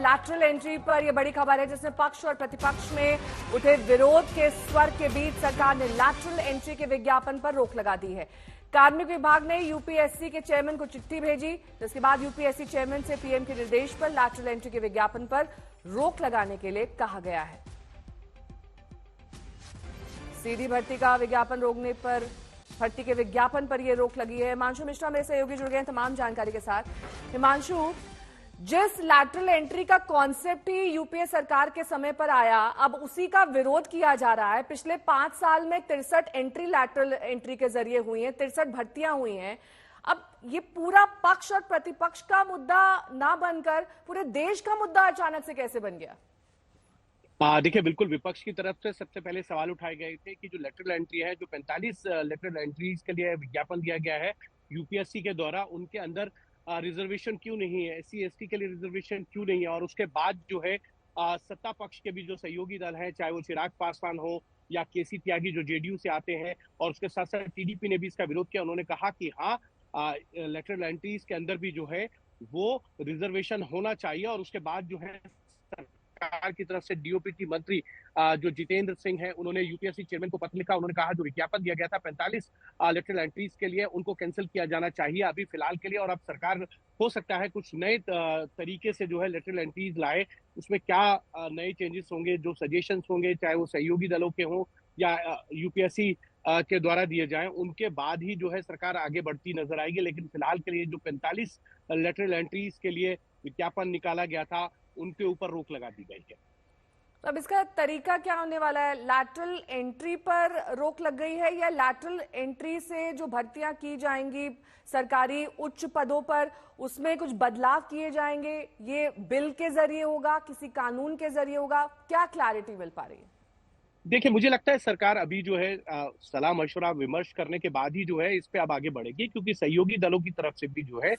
Lateral entry पर यह बड़ी खबर है जिसमें पक्ष और प्रतिपक्ष में उठे विरोध के स्वर के बीच सरकार ने लैटरल एंट्री के विज्ञापन पर रोक लगा दी है। कार्मिक विभाग ने यूपीएससी के चेयरमैन को चिट्ठी भेजी, जिसके बाद यूपीएससी चेयरमैन से पीएम के निर्देश पर लैटरल एंट्री के विज्ञापन पर रोक लगाने के लिए कहा गया है। सीधी भर्ती का विज्ञापन रोकने पर भर्ती के विज्ञापन पर यह रोक लगी है। हिमांशु मिश्रा मेरे सहयोगी जुड़ गए हैं तमाम जानकारी के साथ। हिमांशु, जिस लैटरल एंट्री का कॉन्सेप्ट ही यूपीए सरकार के समय पर आया, अब उसी का विरोध किया जा रहा है। पिछले 5 साल में 63 एंट्री लैटरल एंट्री के जरिए हुई हैं, 63 भर्तियां हुई हैं। अब ये पूरा पक्ष और प्रतिपक्ष का मुद्दा ना बनकर पूरे देश का मुद्दा अचानक से कैसे बन गया? देखिए, बिल्कुल विपक्ष की तरफ से सबसे पहले सवाल उठाए गए थे कि जो लेटरल एंट्री है, जो 45 लेटरल एंट्रीज के लिए विज्ञापन दिया गया है यूपीएससी के द्वारा, उनके अंदर रिजर्वेशन क्यों नहीं है, एससी एसटी के लिए रिजर्वेशन क्यों नहीं है। और उसके बाद जो है सत्ता पक्ष के भी जो सहयोगी दल है, चाहे वो चिराग पासवान हो या केसी त्यागी जो जेडीयू से आते हैं, और उसके साथ साथ टीडीपी ने भी इसका विरोध किया। उन्होंने कहा कि हाँ, लेटरल एंट्रीज के अंदर भी जो है वो रिजर्वेशन होना चाहिए। और उसके बाद जो है सरकार की तरफ से डीओपीटी मंत्री जो जितेंद्र सिंह है, उन्होंने यूपीएससी चेयरमैन को पत्र लिखा। उन्होंने कहा जो विज्ञापन दिया गया था 45 लेटरल एंट्रीज के लिए, उनको कैंसिल किया जाना चाहिए अभी फिलहाल के लिए। और अब सरकार हो सकता है कुछ नए तरीके से जो है लेटरल एंट्रीज लाए। उसमें क्या नए चेंजेस होंगे, जो सजेशंस होंगे, चाहे वो सहयोगी दलों के हों या यूपीएससी के द्वारा दिए जाएं, उनके बाद ही जो है सरकार आगे बढ़ती नजर आएगी। लेकिन फिलहाल के लिए जो 45 लेटरल एंट्रीज के लिए विज्ञापन निकाला गया था, उनके ऊपर रोक लगा दी गई है। तो अब इसका तरीका क्या होने वाला है? लैटरल एंट्री पर रोक लग गई है या लैटरल एंट्री से जो भर्तियां की जाएंगी सरकारी उच्च पदों पर, उसमें कुछ बदलाव किए जाएंगे? ये बिल के जरिए होगा, किसी कानून के जरिए होगा? क्या क्लैरिटी मिल पा रही है? देखिए, मुझे लगता है सरकार अभी जो है सलाह मशवरा विमर्श करने के बाद ही जो है इस पे अब आगे बढ़ेगी, क्योंकि सहयोगी दलों की तरफ से भी जो है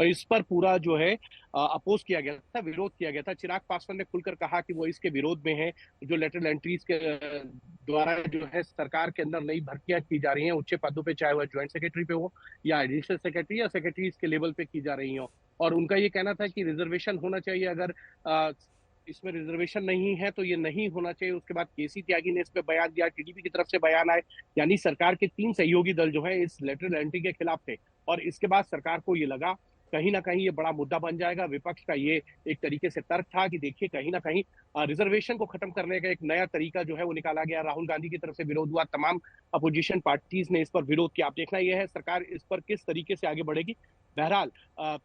इस पर पूरा जो है अपोज किया गया था, विरोध किया गया था। चिराग पासवान ने खुलकर कहा कि वो इसके विरोध में है। जो लेटरल एंट्रीज के द्वारा जो है सरकार के अंदर नई भर्तियां की जा रही हैं उच्च पदों पे, चाहे वह ज्वाइंट सेक्रेटरी पे हो या एडिशनल सेक्रेटरी या सेक्रेटरीज के लेवल पे की जा रही हो। और उनका ये कहना था कि रिजर्वेशन होना चाहिए, अगर इसमें रिजर्वेशन नहीं है तो ये नहीं होना चाहिए। उसके बाद केसी त्यागी ने इस पे बयान दिया, टीडीपी की तरफ से बयान आए, यानी सरकार के 3 सहयोगी दल जो है इस लेटरल एंट्री के खिलाफ थे। और इसके बाद सरकार को ये लगा कहीं ना कहीं ये बड़ा मुद्दा बन जाएगा। विपक्ष का ये एक तरीके से तर्क था कि देखिए, कहीं ना कहीं रिजर्वेशन को खत्म करने का एक नया तरीका जो है वो निकाला गया। राहुल गांधी की तरफ से विरोध हुआ, तमाम अपोजिशन पार्टीज ने इस पर विरोध किया। अब देखना यह है सरकार इस पर किस तरीके से आगे बढ़ेगी। बहरहाल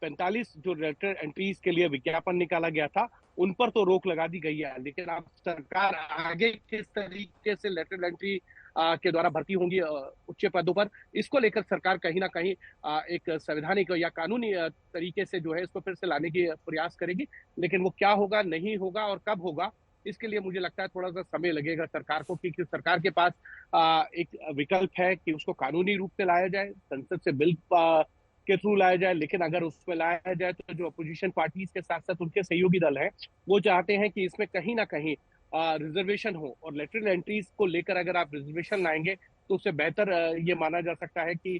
45 जो लेटरल एंट्रीज के लिए विज्ञापन निकाला गया था, उन पर तो रोक लगा दी गई है। लेकिन अब सरकार आगे किस तरीके से लेटरल एंट्री के द्वारा भर्ती होंगी उच्च पदों पर, इसको लेकर सरकार कहीं ना कहीं एक संवैधानिक या कानूनी तरीके से जो है इसको फिर से लाने की प्रयास करेगी। लेकिन वो क्या होगा, नहीं होगा और कब होगा, इसके लिए मुझे लगता है थोड़ा सा समय लगेगा सरकार को, क्योंकि सरकार के पास एक विकल्प है कि उसको कानूनी रूप से लाया जाए, संसद से बिल के थ्रू लाया जाए। लेकिन अगर उसमें लाया जाए तो जो अपोजिशन पार्टीज के साथ साथ उनके सहयोगी दल हैं, वो चाहते हैं कि इसमें कहीं ना कहीं रिजर्वेशन हो। और लेटरल एंट्रीज को लेकर अगर आप रिजर्वेशन लाएंगे तो उससे बेहतर ये माना जा सकता है कि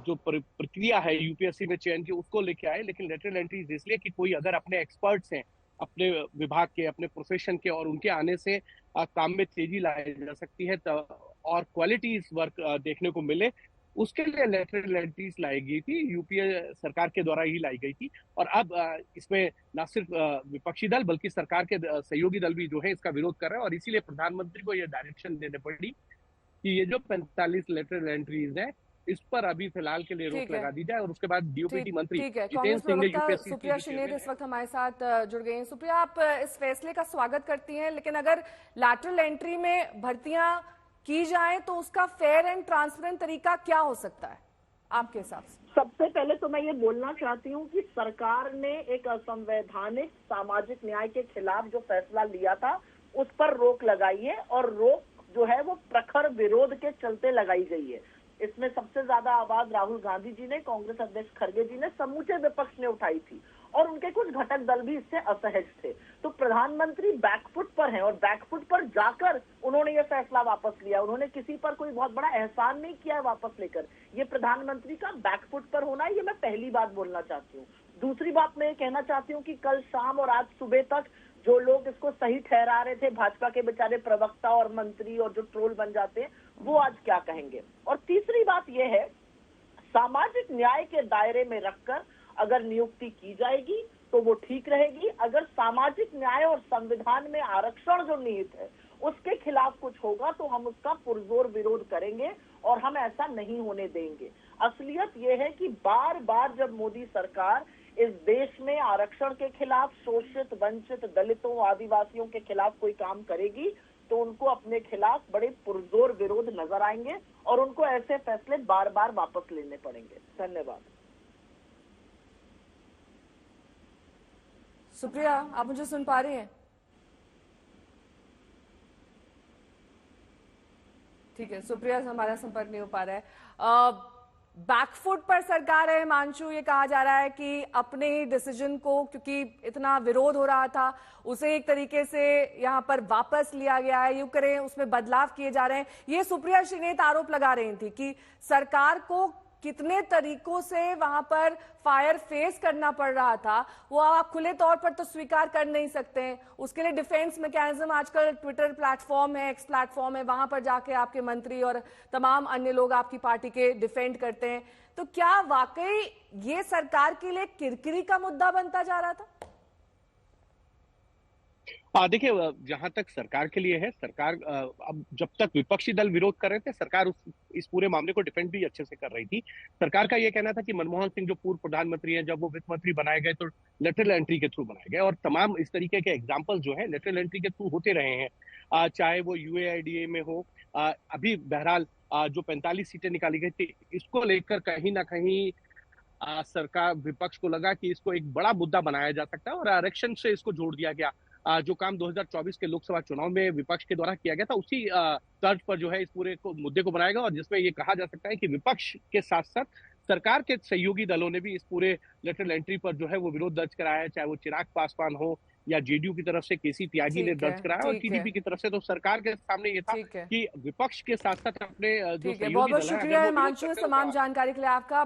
जो प्रक्रिया है यूपीएससी में चयन की, उसको लेके आए। लेकिन लेटरल एंट्रीज इसलिए कि कोई अगर अपने एक्सपर्ट्स हैं, अपने विभाग के, अपने प्रोफेशन के, और उनके आने से काम में तेजी लाई जा सकती है और क्वालिटी वर्क देखने को मिले, उसके लिए लेटरल एंट्रीज लाई गई थी, यूपीए सरकार के द्वारा ही लाई गई थी। और अब इसमें न सिर्फ विपक्षी दल बल्कि सरकार के सहयोगी दल भी जो है इसका विरोध कर रहे हैं। और इसीलिए प्रधानमंत्री को यह डायरेक्शन देने पड़ी कि ये जो 45 लेटरल एंट्रीज है, इस पर अभी फिलहाल के लिए रोक लगा दी जाए। और उसके बाद डीओपीटी मंत्री जितेंद्र सिंह ने यूपीएससी सुप्रिया शिनेद इस वक्त हमारे साथ जुड़ गई हैं। सुप्रिया, आप इस फैसले का स्वागत करती हैं, लेकिन अगर लैटरल एंट्री में भर्तियां की जाए तो उसका फेयर एंड ट्रांसपेरेंट तरीका क्या हो सकता है आपके हिसाब से? सबसे पहले तो मैं ये बोलना चाहती हूँ कि सरकार ने एक असंवैधानिक सामाजिक न्याय के खिलाफ जो फैसला लिया था उस पर रोक लगाई है, और रोक जो है वो प्रखर विरोध के चलते लगाई गई है। इसमें सबसे ज्यादा आवाज राहुल गांधी जी ने, कांग्रेस अध्यक्ष खड़गे जी ने, समूचे विपक्ष ने उठाई थी, और उनके कुछ घटक दल भी इससे असहज थे। तो प्रधानमंत्री बैकफुट पर हैं, और बैकफुट पर जाकर उन्होंने ये फैसला वापस लिया। उन्होंने किसी पर कोई बहुत बड़ा एहसान नहीं किया वापस लेकर। ये प्रधानमंत्री का बैकफुट पर होना है, ये मैं पहली बात बोलना चाहती हूँ। दूसरी बात मैं ये कहना चाहती हूँ कि कल शाम और आज सुबह तक जो लोग इसको सही ठहरा रहे थे, भाजपा के बेचारे प्रवक्ता और मंत्री और जो ट्रोल बन जाते हैं, वो आज क्या कहेंगे। और तीसरी बात यह है, सामाजिक न्याय के दायरे में रखकर अगर नियुक्ति की जाएगी तो वो ठीक रहेगी। अगर सामाजिक न्याय और संविधान में आरक्षण जो निहित है उसके खिलाफ कुछ होगा तो हम उसका पुरजोर विरोध करेंगे और हम ऐसा नहीं होने देंगे। असलियत यह है कि बार बार जब मोदी सरकार इस देश में आरक्षण के खिलाफ, शोषित, वंचित, दलितों, आदिवासियों के खिलाफ कोई काम करेगी तो उनको अपने खिलाफ बड़े पुरजोर विरोध नजर आएंगे और उनको ऐसे फैसले बार बार वापस लेने पड़ेंगे। धन्यवाद। सुप्रिया, आप मुझे सुन पा रही हैं? ठीक है, सुप्रिया से हमारा संपर्क नहीं हो पा रहा है। बैकफुट पर सरकार है हिमांशु, ये कहा जा रहा है कि अपने ही डिसीजन को, क्योंकि इतना विरोध हो रहा था, उसे एक तरीके से यहां पर वापस लिया गया है, यूं करें उसमें बदलाव किए जा रहे हैं। ये सुप्रिया श्रीनेत आरोप लगा रही थी कि सरकार को कितने तरीकों से वहां पर फायर फेस करना पड़ रहा था, वो आप खुले तौर पर तो स्वीकार कर नहीं सकते हैं। उसके लिए डिफेंस मैकेनिज्म आजकल ट्विटर प्लेटफॉर्म है, एक्स प्लेटफॉर्म है, वहां पर जाके आपके मंत्री और तमाम अन्य लोग आपकी पार्टी के डिफेंड करते हैं। तो क्या वाकई ये सरकार के लिए किरकिरी का मुद्दा बनता जा रहा था? देखिए, जहां तक सरकार के लिए है, सरकार अब जब तक विपक्षी दल विरोध कर रहे थे, सरकार इस पूरे मामले को डिफेंड भी अच्छे से कर रही थी। सरकार का यह कहना था कि मनमोहन सिंह जो पूर्व प्रधानमंत्री हैं, जब वो वित्त मंत्री बनाए गए तो लेटरल एंट्री के थ्रू बनाए गए, और तमाम इस तरीके के एग्जाम्पल जो है लेटरल एंट्री के थ्रू होते रहे हैं। चाहे वो यूएआईडीए में हो, अभी बहरहाल जो 45 सीटें निकाली गई थी, इसको लेकर कहीं ना कहीं सरकार, विपक्ष को लगा कि इसको एक बड़ा मुद्दा बनाया जा सकता है और आरक्षण से इसको जोड़ दिया गया। जो काम 2024 के लोकसभा चुनाव में विपक्ष के द्वारा किया गया था, उसी तर्ज पर जो है इस पूरे मुद्दे को बनाया गया, और जिसमें ये कहा जा सकता है कि विपक्ष के साथ साथ सरकार के सहयोगी दलों ने भी इस पूरे लेटरल एंट्री पर जो है वो विरोध दर्ज कराया है, चाहे वो चिराग पासवान हो या जेडीयू की तरफ से केसी त्यागी ने दर्ज कराया, और टीडीपी की तरफ से तो सरकार के सामने ये था कि विपक्ष के साथ साथ अपने जो सहयोगी दल हैं, बहुत बहुत शुक्रिया हिमांशु, तमाम जानकारी के लिए आपका।